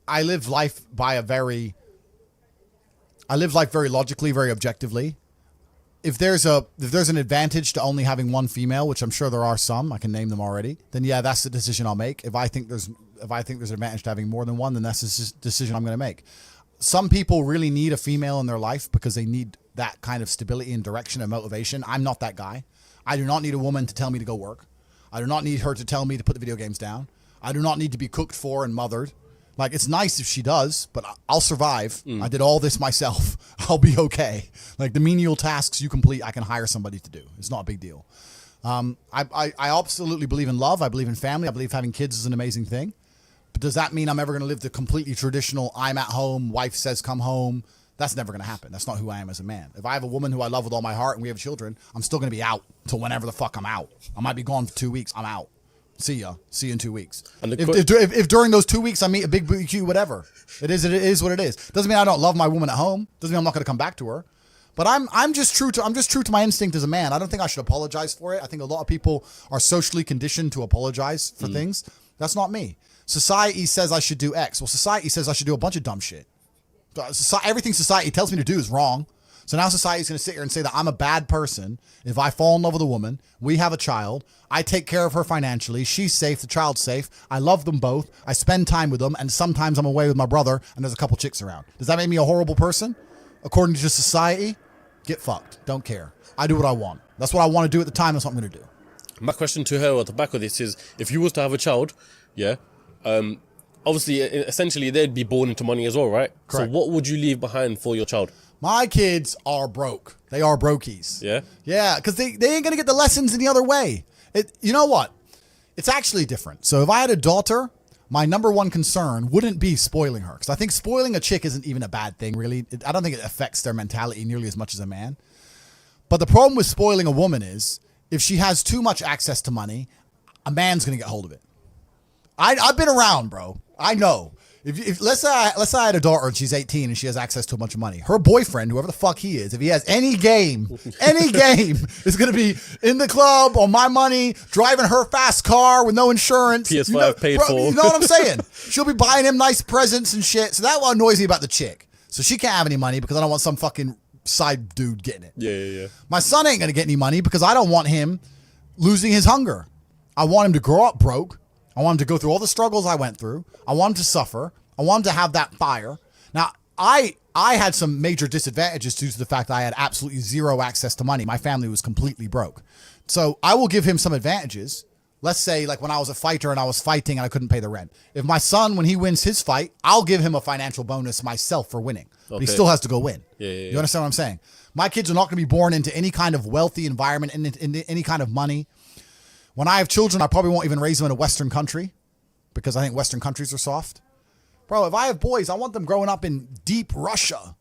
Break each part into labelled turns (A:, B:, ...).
A: I live life very logically, very objectively. If there's an advantage to only having one female, which I'm sure there are some, I can name them already, then yeah, that's the decision I'll make. If I think there's an advantage to having more than one, then that's the decision I'm going to make. Some people really need a female in their life because they need that kind of stability and direction and motivation. I'm not that guy. I do not need a woman to tell me to go work. I do not need her to tell me to put the video games down. I do not need to be cooked for and mothered. Like, it's nice if she does, but I'll survive. I did all this myself. I'll be okay. Like, the menial tasks you complete, I can hire somebody to do. It's not a big deal. I absolutely believe in love. I believe in family. I believe having kids is an amazing thing. But does that mean I'm ever going to live the completely traditional, I'm at home, wife says come home? That's never going to happen. That's not who I am as a man. If I have a woman who I love with all my heart and we have children, I'm still going to be out till whenever the fuck I'm out. I might be gone for 2 weeks. I'm out. See ya. See you in 2 weeks. And if during those 2 weeks I meet a big booty, whatever, it is what it is. Doesn't mean I don't love my woman at home. Doesn't mean I'm not going to come back to her. But I'm just true to my instinct as a man. I don't think I should apologize for it. I think a lot of people are socially conditioned to apologize for things. That's not me. Society says I should do X. Well, society says I should do a bunch of dumb shit. Everything society tells me to do is wrong. So now society is going to sit here and say that I'm a bad person if I fall in love with a woman, we have a child, I take care of her financially, she's safe, the child's safe, I love them both, I spend time with them, and sometimes I'm away with my brother and there's a couple chicks around. Does that make me a horrible person? According to society, get fucked. Don't care. I do what I want. That's what I want to do at the time. That's what I'm going to do.
B: My question to her at the back of this is, if you was to have a child, yeah, obviously, essentially, they'd be born into money as well, right?
A: Correct.
B: So what would you leave behind for your child?
A: My kids are broke. They are brokies.
B: Yeah?
A: Yeah, because they ain't going to get the lessons any other way. You know what? It's actually different. So if I had a daughter, my number one concern wouldn't be spoiling her. Because I think spoiling a chick isn't even a bad thing, really. I don't think it affects their mentality nearly as much as a man. But the problem with spoiling a woman is, if she has too much access to money, a man's going to get hold of it. I've been around, bro. I know. If let's say I had a daughter and she's 18 and she has access to a bunch of money, her boyfriend, whoever the fuck he is, if he has any game, is going to be in the club on my money, driving her fast car with no insurance.
B: PS5 paid for.
A: You know what I'm saying? She'll be buying him nice presents and shit. So that's what annoys me about the chick. So she can't have any money because I don't want some fucking side dude getting it.
B: Yeah.
A: My son ain't going to get any money because I don't want him losing his hunger. I want him to grow up broke. I want him to go through all the struggles I went through. I want him to suffer. I want him to have that fire. Now, I had some major disadvantages due to the fact that I had absolutely zero access to money. My family was completely broke. So I will give him some advantages. Let's say like when I was a fighter and I was fighting and I couldn't pay the rent. If my son, when he wins his fight, I'll give him a financial bonus myself for winning. But he still has to go win.
B: Yeah.
A: You understand what I'm saying? My kids are not going to be born into any kind of wealthy environment, in any kind of money. When I have children, I probably won't even raise them in a Western country because I think Western countries are soft. Bro, if I have boys, I want them growing up in deep Russia.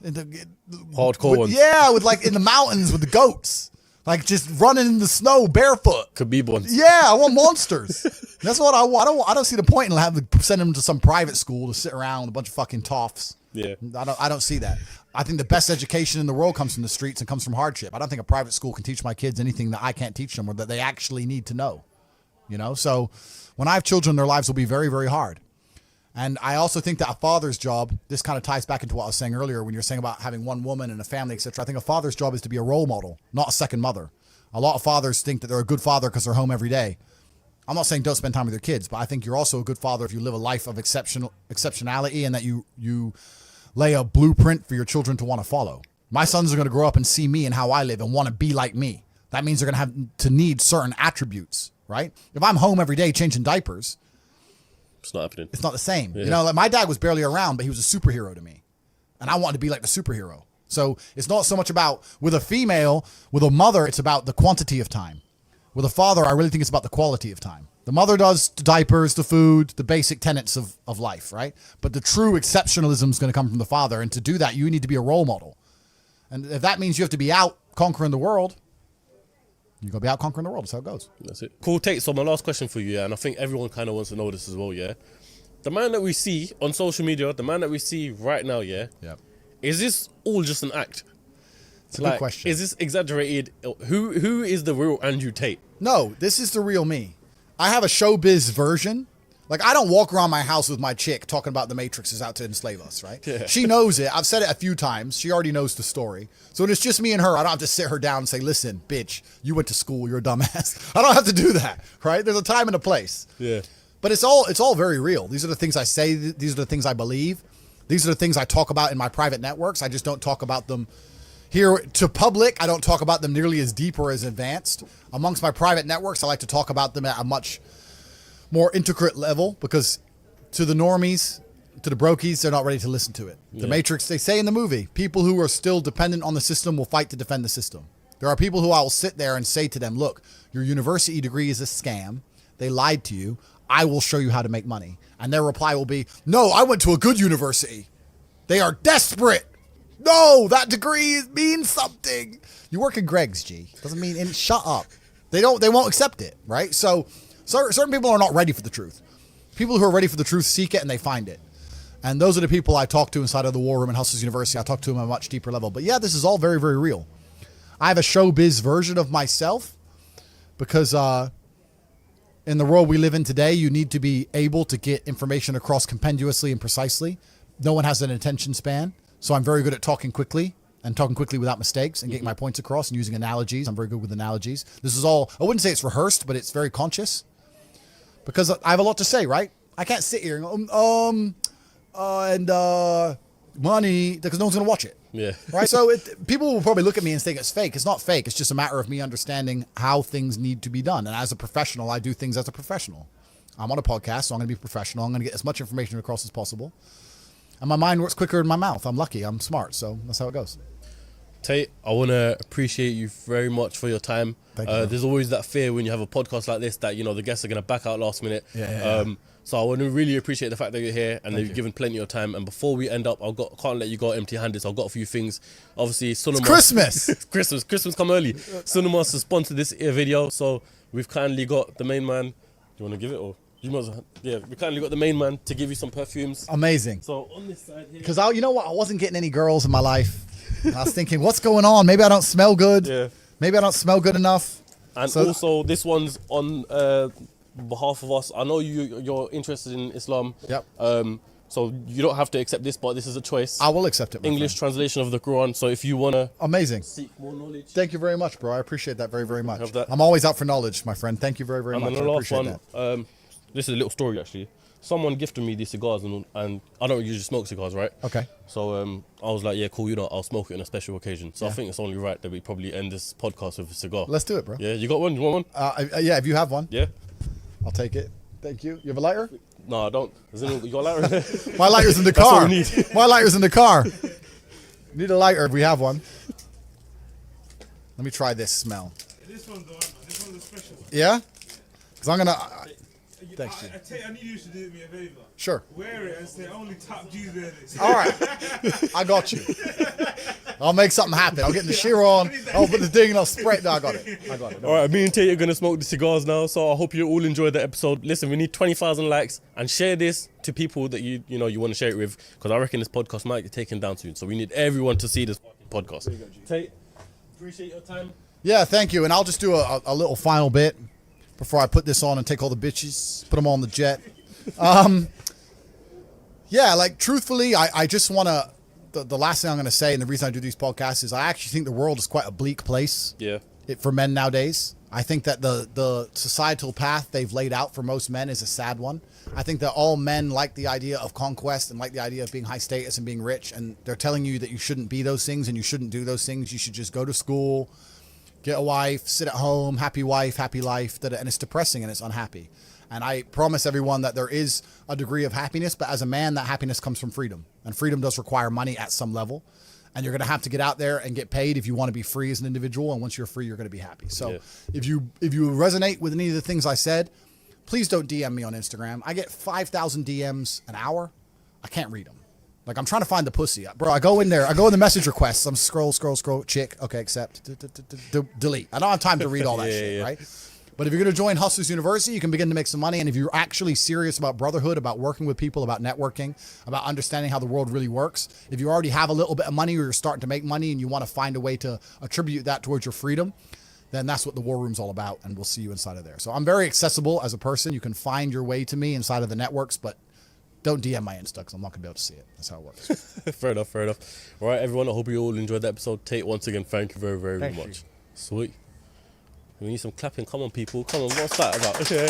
B: Hardcore ones.
A: Yeah, with like in the mountains with the goats. Like just running in the snow barefoot.
B: Khabib ones.
A: Yeah, I want monsters. That's what I want. I don't see the point in having to send them to some private school to sit around with a bunch of fucking toffs.
B: Yeah.
A: I don't see that. I think the best education in the world comes from the streets and comes from hardship. I don't think a private school can teach my kids anything that I can't teach them or that they actually need to know. You know, so when I have children, their lives will be very, very hard. And I also think that a father's job, this kind of ties back into what I was saying earlier when you're saying about having one woman and a family, etc. I think a father's job is to be a role model, not a second mother. A lot of fathers think that they're a good father because they're home every day. I'm not saying don't spend time with your kids, but I think you're also a good father if you live a life of exceptionality and that you lay a blueprint for your children to want to follow. My sons are going to grow up and see me and how I live and want to be like me. That means they're going to have to need certain attributes, right? If I'm home every day changing diapers,
B: it's not happening.
A: It's not the same.
B: Yeah.
A: You know, like my dad was barely around, but he was a superhero to me. And I wanted to be like the superhero. So it's not so much about with a female, with a mother, it's about the quantity of time. With a father, I really think it's about the quality of time. The mother does the diapers, the food, the basic tenets of life, right? But the true exceptionalism is going to come from the father. And to do that, you need to be a role model. And if that means you have to be out conquering the world, you're going to be out conquering the world. That's how it goes.
B: That's it. Cool, Tate. So my last question for you, yeah, and I think everyone kind of wants to know this as well, yeah? The man that we see on social media, the man that we see right now, yeah?
A: Yeah.
B: Is this all just an act?
A: It's a good question.
B: Is this exaggerated? Who is the real Andrew Tate?
A: No, this is the real me. I have a showbiz version Like, I don't walk around my house with my chick talking about the Matrix is out to enslave us, right?
B: Yeah.
A: She knows it. I've said it a few times. She already knows the story. So when it's just me and her, I don't have to sit her down and say, listen, bitch, you went to school. You're a dumbass. I don't have to do that, right? There's a time and a place.
B: Yeah.
A: But it's all very real. These are the things I say. These are the things I believe. These are the things I talk about in my private networks. I just don't talk about them here to public. I don't talk about them nearly as deep or as advanced. Amongst my private networks, I like to talk about them at a much more intricate level, because to the normies, to the brokies, they're not ready to listen to it. The Matrix, they say in the movie, people who are still dependent on the system will fight to defend the system. There are people who I will sit there and say to them, look, your university degree is a scam. They lied to you. I will show you how to make money. And their reply will be, no, I went to a good university. They are desperate. No, that degree means something. You work in Greg's, G. Doesn't mean, and shut up. They won't accept it, right? So certain people are not ready for the truth. People who are ready for the truth seek it and they find it. And those are the people I talk to inside of the War Room and Hustlers University. I talk to them at a much deeper level. But yeah, this is all very, very real. I have a showbiz version of myself because in the world we live in today, you need to be able to get information across compendiously and precisely. No one has an attention span. So I'm very good at talking quickly and talking quickly without mistakes and getting my points across and using analogies. I'm very good with analogies. This is all, I wouldn't say it's rehearsed, but it's very conscious. Because I have a lot to say, right? I can't sit here and go, money, because no one's going to watch it.
B: Yeah.
A: Right? So people will probably look at me and think it's fake. It's not fake. It's just a matter of me understanding how things need to be done. And as a professional, I do things as a professional. I'm on a podcast, so I'm going to be professional. I'm going to get as much information across as possible. And my mind works quicker than my mouth. I'm lucky. I'm smart. So that's how it goes.
B: Tate, I want to appreciate you very much for your time.
A: Thank you.
B: There's always that fear when you have a podcast like this that, you know, the guests are going to back out last minute.
A: Yeah.
B: So I want to really appreciate the fact that you're here and that you've given plenty of time. And before we end up, can't let you go empty-handed. So I've got a few things. Obviously, Sunama.
A: It's Christmas.
B: Christmas come early. Sunama has sponsored this video. So we've kindly got the main man. Do you want to give it or? You must, yeah, we kindly got the main man to give you some perfumes.
A: Amazing.
B: So on this side here.
A: Because you know what? I wasn't getting any girls in my life. I was thinking, what's going on? Maybe I don't smell good.
B: Yeah.
A: Maybe I don't smell good enough.
B: And also, this one's on behalf of us. I know you're interested in Islam.
A: Yep.
B: So you don't have to accept this, but this is a choice.
A: I will accept it.
B: English translation of the Quran. So if you wanna
A: seek
B: more knowledge.
A: Thank you very much, bro. I appreciate that very, very much.
B: Have that.
A: I'm always out for knowledge, my friend. Thank you very, very much.
B: And then the
A: I
B: last
A: appreciate
B: one.
A: that.
B: This is a little story actually. Someone gifted me these cigars and I don't usually smoke cigars, right?
A: Okay.
B: So I was like, yeah, cool. You know, I'll smoke it on a special occasion. So I think it's only right that we probably end this podcast with a cigar.
A: Let's do it, bro.
B: Yeah, you got one? You want one?
A: Yeah, if you have one.
B: Yeah.
A: I'll take it. Thank you. You have a lighter?
B: No, I don't. You got a lighter?
A: My lighter's in the
B: That's
A: car.
B: what we need.
A: My lighter's in the car. Need a lighter if we have one. Let me try this smell.
C: This one's the one, man. This one's a special one.
A: Yeah? Because I'm going to... Thanks, G.
C: I need you to do me a favor.
A: Sure.
C: Wear it and say only top G's wear this.
A: All right. I got you. I'll make something happen. I'll get the shear on. I'll put the thing and I'll spray it. No, I got it.
B: All right, me and Tate are going to smoke the cigars now. So I hope you all enjoyed the episode. Listen, we need 20,000 likes and share this to people that you want to share it with, because I reckon this podcast might get taken down soon. So we need everyone to see this podcast. Tate, appreciate your time.
A: Yeah, thank you. And I'll just do a little final bit before I put this on and take all the bitches, put them on the jet. Yeah, like truthfully, I just want to, the last thing I'm going to say, and the reason I do these podcasts is I actually think the world is quite a bleak place.
B: Yeah.
A: For men nowadays. I think that the societal path they've laid out for most men is a sad one. I think that all men like the idea of conquest and like the idea of being high status and being rich, and they're telling you that you shouldn't be those things and you shouldn't do those things. You should just go to school, get a wife, sit at home, happy wife, happy life, and it's depressing and it's unhappy. And I promise everyone that there is a degree of happiness, but as a man, that happiness comes from freedom. And freedom does require money at some level. And you're going to have to get out there and get paid if you want to be free as an individual. And once you're free, you're going to be happy. So if you resonate with any of the things I said, please don't DM me on Instagram. I get 5,000 DMs an hour. I can't read them. Like, I'm trying to find the pussy. Bro, I go in there. I go in the message requests. I'm scroll, chick. Okay, accept. Delete. I don't have time to read all that shit, right? But if you're going to join Hustlers University, you can begin to make some money. And if you're actually serious about brotherhood, about working with people, about networking, about understanding how the world really works, if you already have a little bit of money or you're starting to make money and you want to find a way to attribute that towards your freedom, then that's what the War Room's all about, and we'll see you inside of there. So I'm very accessible as a person. You can find your way to me inside of the networks, but don't DM my Insta because I'm not going to be able to see it. That's how it works.
B: Fair enough, fair enough. All right, everyone, I hope you all enjoyed the episode. Tate, once again, thank you very, very
A: Thank
B: much.
A: you.
B: Sweet. We need some clapping. Come on, people. Come on, what's that about? Okay.